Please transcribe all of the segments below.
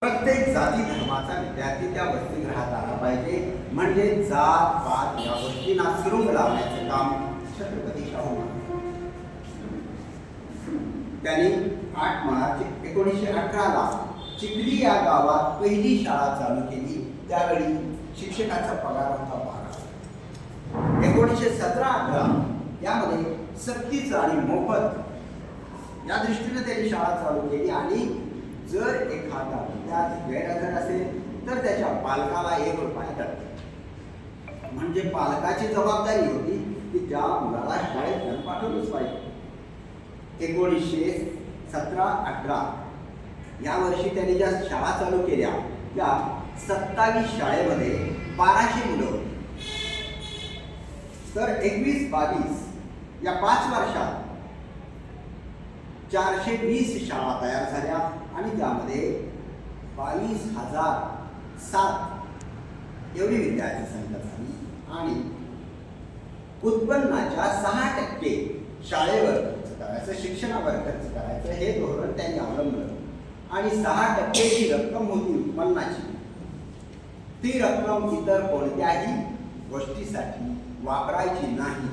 प्रत्येक जाती धर्माचा विद्यार्थी त्या वसतिगृहात आला पाहिजे, म्हणजे जात पात या गोष्टींना सुरुंग लावण्याचे काम छत्रपती शाहू महाराज त्यांनी 8 मार्च 1918ला चिखली या गावात पहिली शाळा चालू केली। त्यावेळी शिक्षकाचा पगार होता 12। 1917-18 यामध्ये सक्तीचं आणि मोफत या दृष्टीने त्यांनी शाळा चालू केली आणि जर एखादा विद्यार्थी गैरहजर असेल तर त्याच्या पालकाला 1 रुपया दंड, म्हणजे पालकाची जबाबदारी होती की त्या मुलाला शाळेत पाठवलंच पाहिजे। 1917-18 या वर्षी त्यांनी ज्या शाळा चालू केल्या त्या 27 शाळेमध्ये 1200 मुलं होती, तर 21-22 या 5 वर्षात 420 शाळा तयार झाल्या आणि त्यामध्ये 22,007 एवढी विद्यार्थी संख्या झाली आणि उत्पन्नाच्या 6% शाळेवर खर्च करायचं, शिक्षणावर खर्च करायचं हे धोरण त्यांनी अवलंबलं आणि 6% जी रक्कम होती उत्पन्नाची, ती रक्कम इतर कोणत्याही गोष्टीसाठी वापरायची नाही।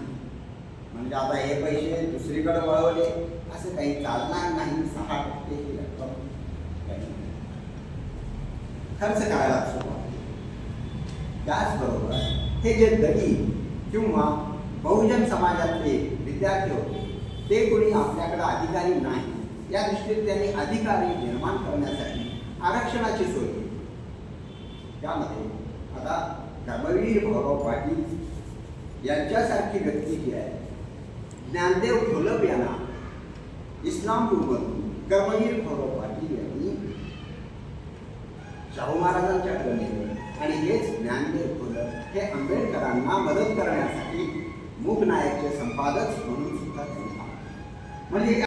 म्हणजे आता हे पैसे दुसरीकडे वळवले असं काही चालणार नाही। 6% ही रक्कम खर्च करायला सुरुवात केली। त्याचबरोबर हे जे दलित किंवा बहुजन समाजातले विद्यार्थी होते ते कोणी आपल्याकडे अधिकारी नाही या दृष्टीने त्यांनी अधिकारी निर्माण करण्यासाठी आरक्षणाची सोय केली। त्यामध्ये आता धर्मवीर भाऊराव पाटील यांच्यासारखी व्यक्ती जी आहे, ज्ञानदेव घोलप यांना इस्लामपूरमधून कर्मवीर भाऊराव पाटील यांनी शाहू महाराजांच्याकडे नेले आणि हेच ज्ञानदेव घोलप हे आंबेडकरांना मदत करण्यासाठी मूक नायकचे संपादक म्हणून सुद्धा त्यांनी म्हणजे